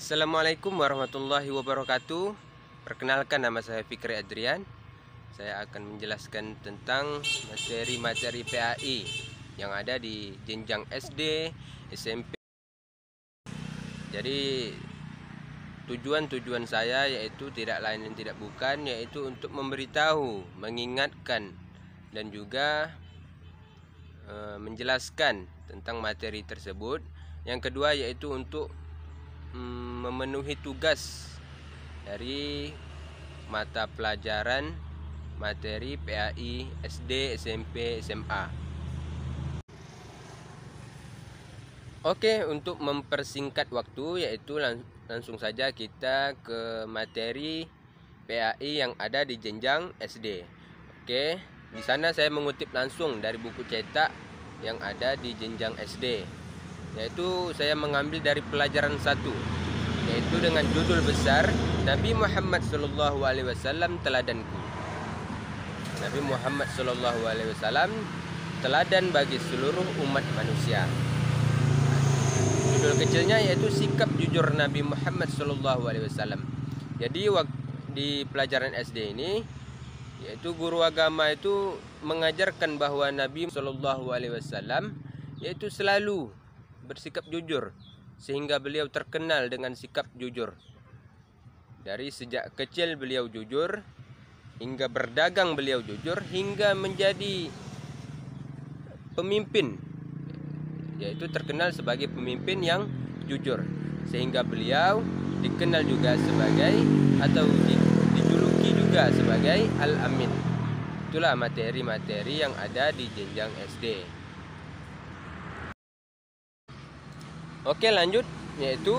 Assalamualaikum warahmatullahi wabarakatuh. Perkenalkan, nama saya Fikri Adrian. Saya akan menjelaskan tentang materi-materi PAI yang ada di jenjang SD, SMP. Jadi tujuan saya yaitu tidak lain dan tidak bukan, yaitu untuk memberitahu, mengingatkan, dan juga menjelaskan tentang materi tersebut. Yang kedua yaitu untuk memenuhi tugas dari mata pelajaran materi PAI SD, SMP, SMA. Oke, untuk mempersingkat waktu yaitu langsung saja kita ke materi PAI yang ada di jenjang SD. Oke, di sana saya mengutip langsung dari buku cetak yang ada di jenjang SD. Yaitu saya mengambil dari pelajaran 1, yaitu dengan judul besar Nabi Muhammad SAW teladanku. Nabi Muhammad SAW teladan bagi seluruh umat manusia. Judul kecilnya yaitu sikap jujur Nabi Muhammad SAW. Jadi di pelajaran SD ini, yaitu guru agama itu mengajarkan bahwa Nabi SAW yaitu selalu bersikap jujur, sehingga beliau terkenal dengan sikap jujur. Dari sejak kecil beliau jujur, hingga berdagang beliau jujur, hingga menjadi pemimpin, yaitu terkenal sebagai pemimpin yang jujur, sehingga beliau dikenal juga sebagai atau dijuluki juga sebagai Al-Amin. Itulah materi-materi yang ada di jenjang SD. Oke, lanjut, yaitu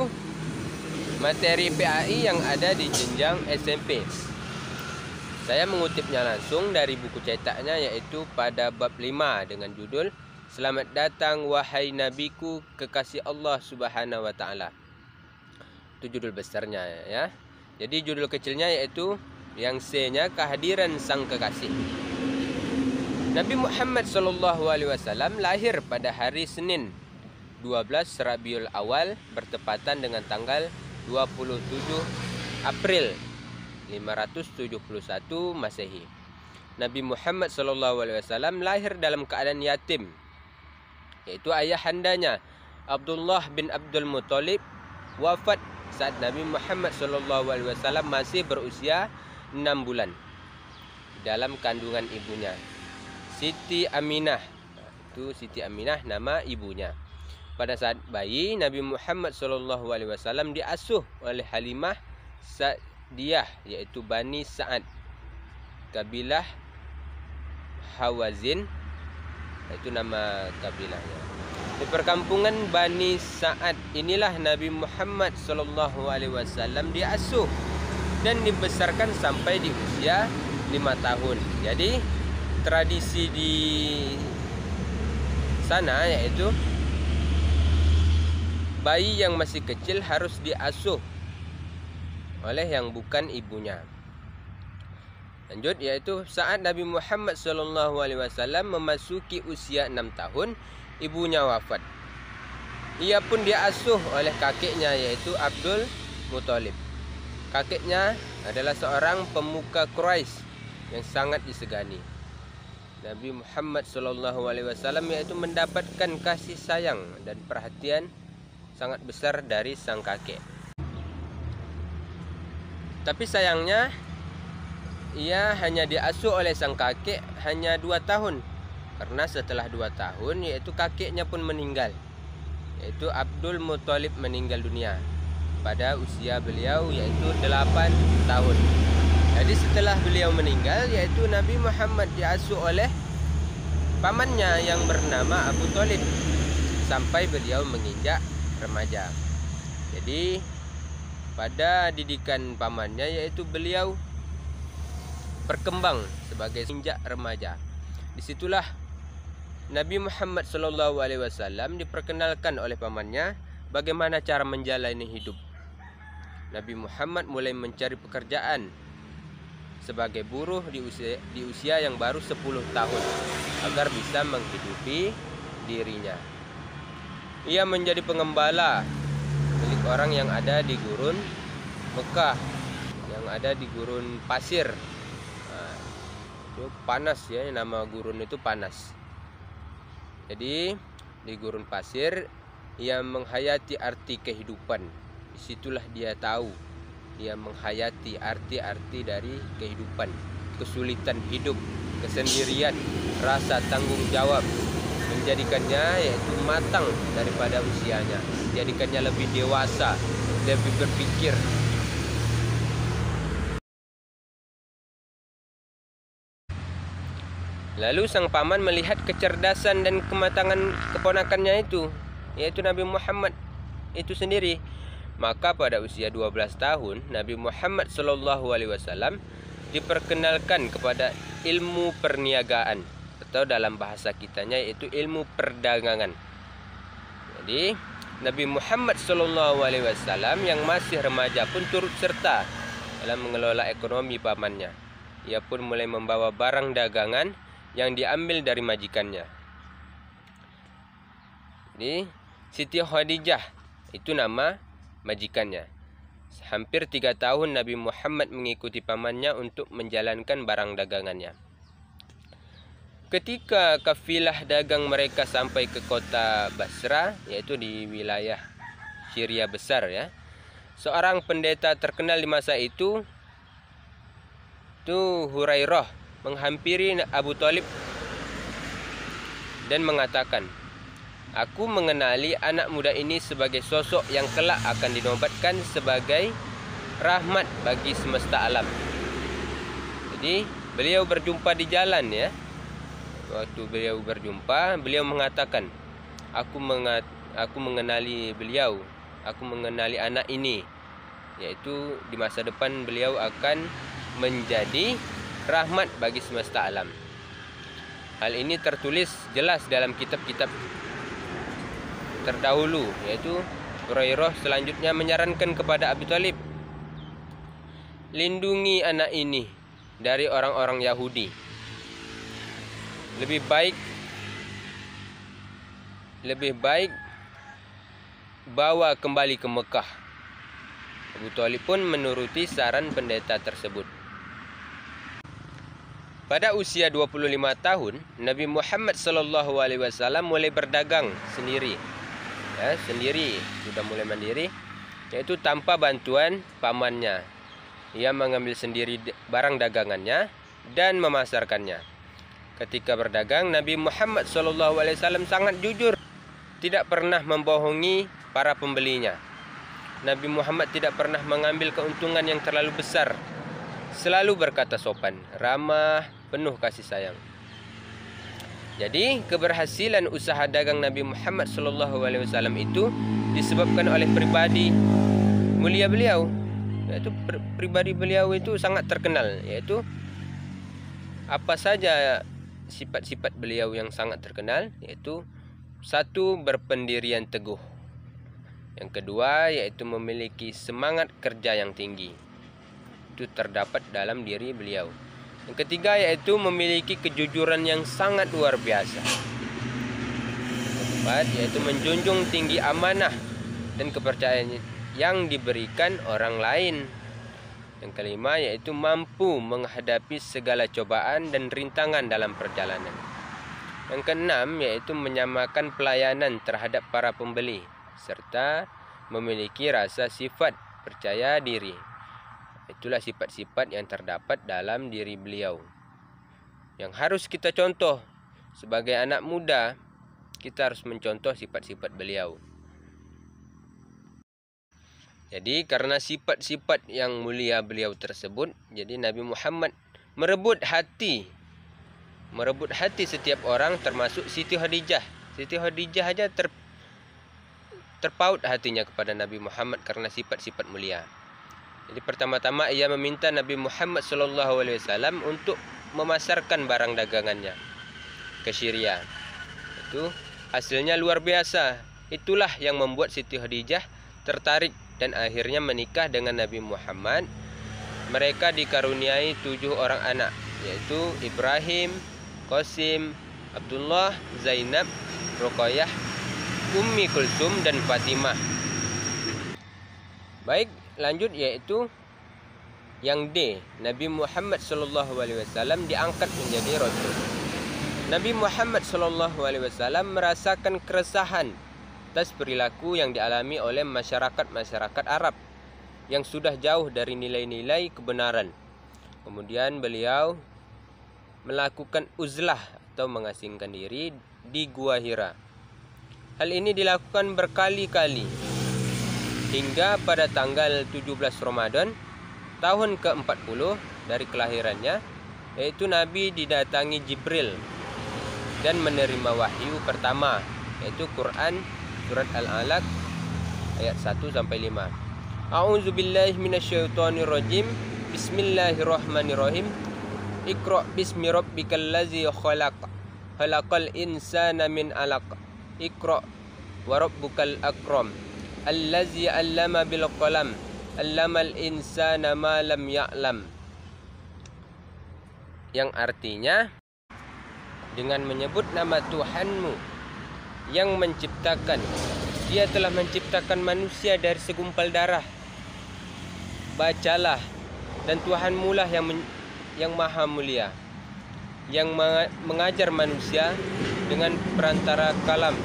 materi PAI yang ada di jenjang SMP. Saya mengutipnya langsung dari buku cetaknya, yaitu pada bab 5 dengan judul Selamat datang wahai nabiku kekasih Allah Subhanahu wa taala. Itu judul besarnya ya. Jadi judul kecilnya yaitu yang C-nya kehadiran sang kekasih. Nabi Muhammad SAW lahir pada hari Senin 12 Rabiul Awal bertepatan dengan tanggal 27 April 571 Masehi. Nabi Muhammad SAW lahir dalam keadaan yatim, yaitu ayahandanya Abdullah bin Abdul Muthalib wafat saat Nabi Muhammad SAW masih berusia 6 bulan dalam kandungan ibunya, Siti Aminah. Itu Siti Aminah nama ibunya. Pada saat bayi, Nabi Muhammad SAW diasuh oleh Halimah Sa'diyah, yaitu Bani Sa'ad, kabilah Hawazin, itu nama kabilahnya. Di perkampungan Bani Sa'ad inilah Nabi Muhammad SAW diasuh dan dibesarkan sampai di usia 5 tahun. Jadi tradisi di sana yaitu bayi yang masih kecil harus diasuh oleh yang bukan ibunya. Lanjut, yaitu saat Nabi Muhammad SAW memasuki usia 6 tahun, ibunya wafat. Ia pun diasuh oleh kakeknya, yaitu Abdul Muthalib. Kakeknya adalah seorang pemuka Quraisy yang sangat disegani. Nabi Muhammad SAW yaitu mendapatkan kasih sayang dan perhatian sangat besar dari sang kakek. Tapi sayangnya ia hanya diasuh oleh sang kakek hanya 2 tahun. Karena setelah 2 tahun yaitu kakeknya pun meninggal, yaitu Abdul Muthalib meninggal dunia pada usia beliau yaitu 8 tahun. Jadi setelah beliau meninggal yaitu Nabi Muhammad diasuh oleh pamannya yang bernama Abu Thalib sampai beliau menginjak remaja. Jadi pada didikan pamannya yaitu beliau berkembang sebagai injak remaja. Disitulah Nabi Muhammad SAW diperkenalkan oleh pamannya bagaimana cara menjalani hidup. Nabi Muhammad mulai mencari pekerjaan sebagai buruh di usia yang baru 10 tahun agar bisa menghidupi dirinya. Ia menjadi pengembala milik orang yang ada di gurun Mekah, yang ada di gurun pasir. Nah, itu panas ya, nama gurun itu panas. Jadi di gurun pasir ia menghayati arti kehidupan. Disitulah dia tahu, dia menghayati arti-arti dari kehidupan, kesulitan hidup, kesendirian, rasa tanggung jawab, menjadikannya yaitu matang daripada usianya, menjadikannya lebih dewasa, lebih berpikir. Lalu sang paman melihat kecerdasan dan kematangan keponakannya itu, yaitu Nabi Muhammad itu sendiri. Maka pada usia 12 tahun Nabi Muhammad SAW diperkenalkan kepada ilmu perniagaan, atau dalam bahasa kitanya yaitu ilmu perdagangan. Jadi Nabi Muhammad SAW yang masih remaja pun turut serta dalam mengelola ekonomi pamannya. Ia pun mulai membawa barang dagangan yang diambil dari majikannya. Jadi Siti Khadijah itu nama majikannya. Hampir 3 tahun Nabi Muhammad mengikuti pamannya untuk menjalankan barang dagangannya. Ketika kafilah dagang mereka sampai ke kota Basra, yaitu di wilayah Syria besar ya, seorang pendeta terkenal di masa itu Hurairah menghampiri Abu Thalib dan mengatakan, "Aku mengenali anak muda ini sebagai sosok yang kelak akan dinobatkan sebagai rahmat bagi semesta alam." Jadi beliau berjumpa di jalan ya. Waktu beliau berjumpa, beliau mengatakan, aku mengenali beliau, aku mengenali anak ini, yaitu di masa depan beliau akan menjadi rahmat bagi semesta alam. Hal ini tertulis jelas dalam kitab-kitab terdahulu, yaitu Hurairah selanjutnya menyarankan kepada Abu Thalib, lindungi anak ini dari orang-orang Yahudi. Lebih baik bawa kembali ke Mekah. Abu Thalib pun menuruti saran pendeta tersebut. Pada usia 25 tahun, Nabi Muhammad SAW mulai berdagang sendiri. Ya, sudah mulai mandiri, yaitu tanpa bantuan pamannya. Ia mengambil sendiri barang dagangannya dan memasarkannya. Ketika berdagang, Nabi Muhammad SAW sangat jujur, tidak pernah membohongi para pembelinya. Nabi Muhammad tidak pernah mengambil keuntungan yang terlalu besar. Selalu berkata sopan, ramah, penuh kasih sayang. Jadi keberhasilan usaha dagang Nabi Muhammad SAW itu disebabkan oleh pribadi mulia beliau, yaitu pribadi beliau itu sangat terkenal, yaitu apa saja sifat-sifat beliau yang sangat terkenal, yaitu satu, berpendirian teguh. Yang kedua, yaitu memiliki semangat kerja yang tinggi. Itu terdapat dalam diri beliau. Yang ketiga, yaitu memiliki kejujuran yang sangat luar biasa. Yang keempat, yaitu menjunjung tinggi amanah dan kepercayaan yang diberikan orang lain. Yang kelima, yaitu mampu menghadapi segala cobaan dan rintangan dalam perjalanan. Yang keenam, yaitu menyamakan pelayanan terhadap para pembeli, serta memiliki rasa sifat percaya diri. Itulah sifat-sifat yang terdapat dalam diri beliau, yang harus kita contoh. Sebagai anak muda, kita harus mencontoh sifat-sifat beliau. Jadi karena sifat-sifat yang mulia beliau tersebut, jadi Nabi Muhammad merebut hati setiap orang, termasuk Siti Khadijah. Siti Khadijah aja terpaut hatinya kepada Nabi Muhammad karena sifat-sifat mulia. Jadi pertama-tama ia meminta Nabi Muhammad SAW untuk memasarkan barang dagangannya ke Syria. Itu hasilnya luar biasa. Itulah yang membuat Siti Khadijah tertarik dan akhirnya menikah dengan Nabi Muhammad. Mereka dikaruniai 7 orang anak, yaitu Ibrahim, Qasim, Abdullah, Zainab, Ruqayyah, Ummi Kulsum, dan Fatimah. Baik, lanjut yaitu yang D, Nabi Muhammad SAW diangkat menjadi Rasul. Nabi Muhammad SAW merasakan keresahan atas perilaku yang dialami oleh masyarakat Arab yang sudah jauh dari nilai-nilai kebenaran. Kemudian beliau melakukan uzlah atau mengasingkan diri di Gua Hira. Hal ini dilakukan berkali-kali hingga pada tanggal 17 Ramadan tahun ke-40 dari kelahirannya, yaitu Nabi didatangi Jibril dan menerima wahyu pertama, yaitu Quran surat Al-Alaq ayat 1-5. A'udzubillahi minasyaitonirrajim. Bismillahirrahmanirrahim. Iqra bismi rabbikal ladzi khalaq. Khalaqal insana min 'alaq. Iqra wa rabbukal akram. Allazi 'allama bil qalam. 'Allamal insana ma lam ya'lam. Yang artinya, dengan menyebut nama Tuhanmu yang menciptakan, Dia telah menciptakan manusia dari segumpal darah. Bacalah, dan Tuhanmu lah yang maha mulia, yang mengajar manusia dengan perantara kalam,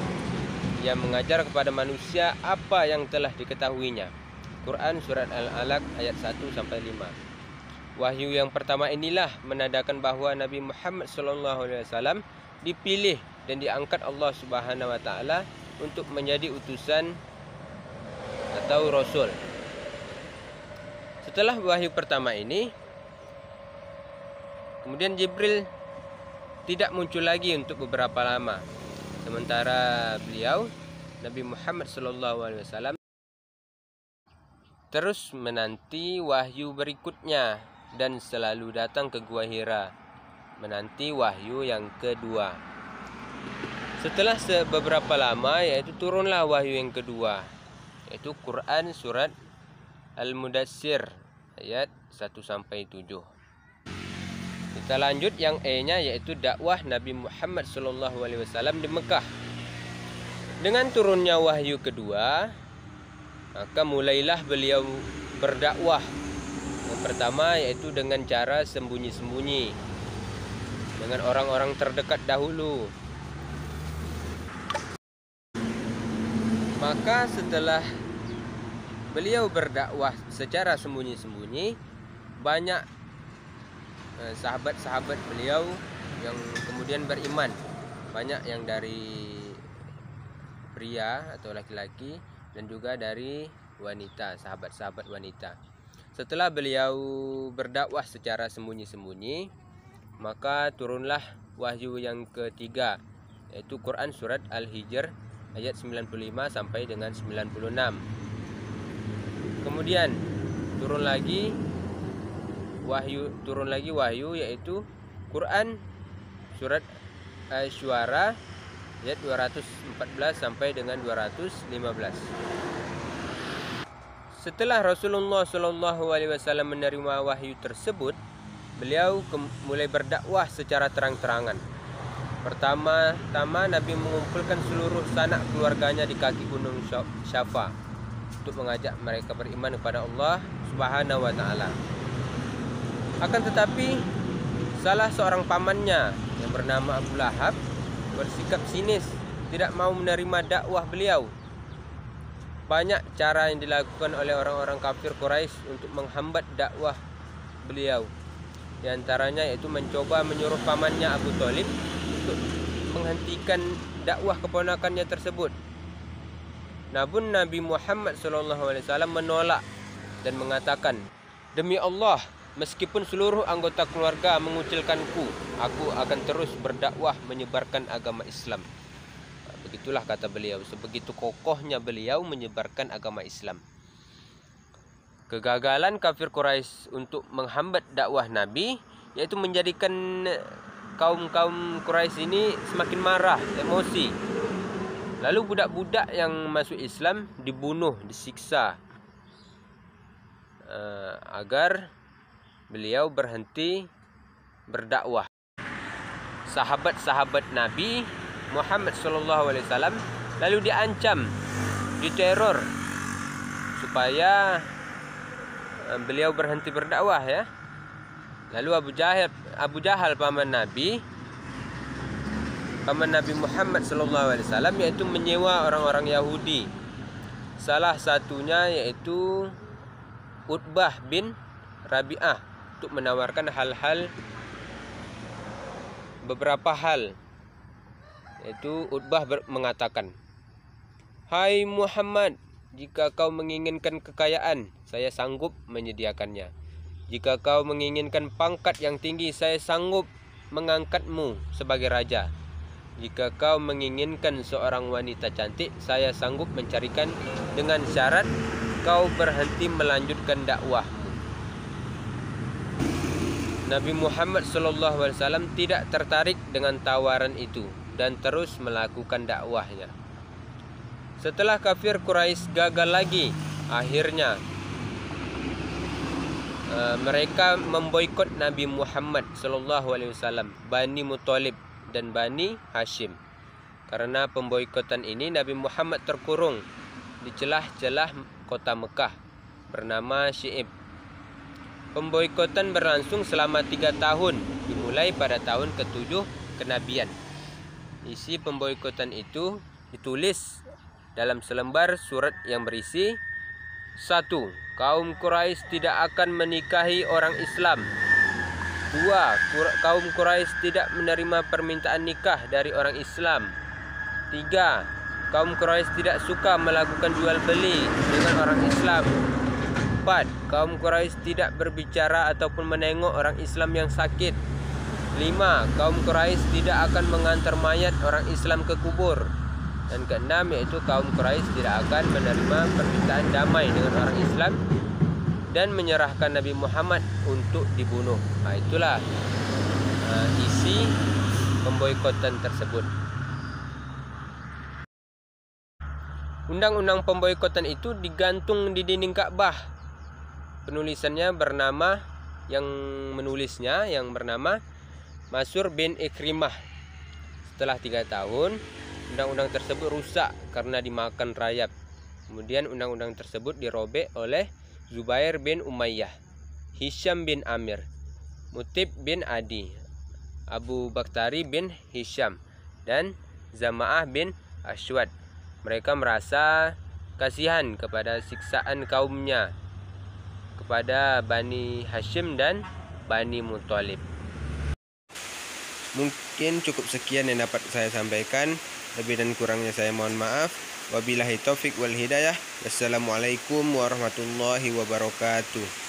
yang mengajar kepada manusia apa yang telah diketahuinya. Quran surat Al-Alaq ayat 1-5. Wahyu yang pertama inilah menandakan bahwa Nabi Muhammad SAW dipilih dan diangkat Allah Subhanahu wa taala untuk menjadi utusan atau rasul. Setelah wahyu pertama ini, kemudian Jibril tidak muncul lagi untuk beberapa lama. Sementara beliau, Nabi Muhammad SAW, terus menanti wahyu berikutnya dan selalu datang ke Gua Hira menanti wahyu yang kedua. Setelah beberapa lama, yaitu turunlah wahyu yang kedua, yaitu Quran surat Al-Mudassir ayat 1-7. Kita lanjut yang E-nya, yaitu dakwah Nabi Muhammad SAW di Mekah. Dengan turunnya wahyu kedua, maka mulailah beliau berdakwah. Yang pertama yaitu dengan cara sembunyi-sembunyi dengan orang-orang terdekat dahulu. Maka setelah beliau berdakwah secara sembunyi-sembunyi, banyak sahabat-sahabat beliau yang kemudian beriman. Banyak yang dari pria atau laki-laki dan juga dari wanita, sahabat-sahabat wanita. Setelah beliau berdakwah secara sembunyi-sembunyi, maka turunlah wahyu yang ketiga, yaitu Quran surat Al-Hijr ayat 95 sampai dengan 96. Kemudian turun lagi wahyu yaitu Quran surat Asy-Syu'ara ayat 214 sampai dengan 215. Setelah Rasulullah SAW menerima wahyu tersebut, beliau mulai berdakwah secara terang-terangan. Pertama-tama Nabi mengumpulkan seluruh sanak keluarganya di kaki gunung Syafa untuk mengajak mereka beriman kepada Allah Subhanahu wa taala. Akan tetapi salah seorang pamannya yang bernama Abu Lahab bersikap sinis, tidak mau menerima dakwah beliau. Banyak cara yang dilakukan oleh orang-orang kafir Quraisy untuk menghambat dakwah beliau. Di antaranya yaitu mencoba menyuruh pamannya Abu Thalib untuk menghentikan dakwah keponakannya tersebut. Namun Nabi Muhammad SAW menolak dan mengatakan, "Demi Allah, meskipun seluruh anggota keluarga mengucilkanku, aku akan terus berdakwah menyebarkan agama Islam." Begitulah kata beliau, sebegitu kokohnya beliau menyebarkan agama Islam. Kegagalan kafir Quraisy untuk menghambat dakwah Nabi yaitu menjadikan kaum Quraisy ini semakin marah, emosi. Lalu budak-budak yang masuk Islam dibunuh, disiksa agar beliau berhenti berdakwah. Sahabat-sahabat Nabi Muhammad SAW lalu diancam, diteror supaya beliau berhenti berdakwah ya. Lalu Abu Jahal paman Nabi Muhammad SAW, yaitu menyewa orang-orang Yahudi. Salah satunya yaitu Utbah bin Rabi'ah untuk menawarkan beberapa hal. Yaitu Utbah mengatakan, "Hai Muhammad, jika kau menginginkan kekayaan, saya sanggup menyediakannya. Jika kau menginginkan pangkat yang tinggi, saya sanggup mengangkatmu sebagai raja. Jika kau menginginkan seorang wanita cantik, saya sanggup mencarikan dengan syarat kau berhenti melanjutkan dakwahmu." Nabi Muhammad SAW tidak tertarik dengan tawaran itu dan terus melakukan dakwahnya. Setelah kafir Quraisy gagal lagi, akhirnya mereka memboikot Nabi Muhammad SAW, Bani Muthalib dan Bani Hashim. Karena pemboikotan ini, Nabi Muhammad terkurung di celah-celah kota Mekah bernama Syi'ib. Pemboikotan berlangsung selama 3 tahun, dimulai pada tahun ke-7 kenabian. Isi pemboikotan itu ditulis dalam selembar surat yang berisi: 1. Kaum Quraisy tidak akan menikahi orang Islam. 2. Kaum Quraisy tidak menerima permintaan nikah dari orang Islam. 3. Kaum Quraisy tidak suka melakukan jual beli dengan orang Islam. 4. Kaum Quraisy tidak berbicara ataupun menengok orang Islam yang sakit. 5. Kaum Quraisy tidak akan mengantar mayat orang Islam ke kubur. Dan ke-6 yaitu kaum Quraisy tidak akan menerima permintaan damai dengan orang Islam dan menyerahkan Nabi Muhammad untuk dibunuh. Itulah isi pemboikotan tersebut. Undang-undang pemboikotan itu digantung di dinding Ka'bah. Penulisannya bernama yang bernama Mansur bin Ikrimah. Setelah 3 tahun, undang-undang tersebut rusak karena dimakan rayap. Kemudian undang-undang tersebut dirobek oleh Zubair bin Umayyah, Hisham bin Amir, Mutib bin Adi, Abu Bakhtari bin Hisham, dan Zama'ah bin Aswad. Mereka merasa kasihan kepada siksaan kaumnya, kepada Bani Hashim dan Bani Muthalib. Mungkin cukup sekian yang dapat saya sampaikan. Lebih dan kurangnya saya mohon maaf. Wabillahi taufik wal hidayah. Wassalamualaikum warahmatullahi wabarakatuh.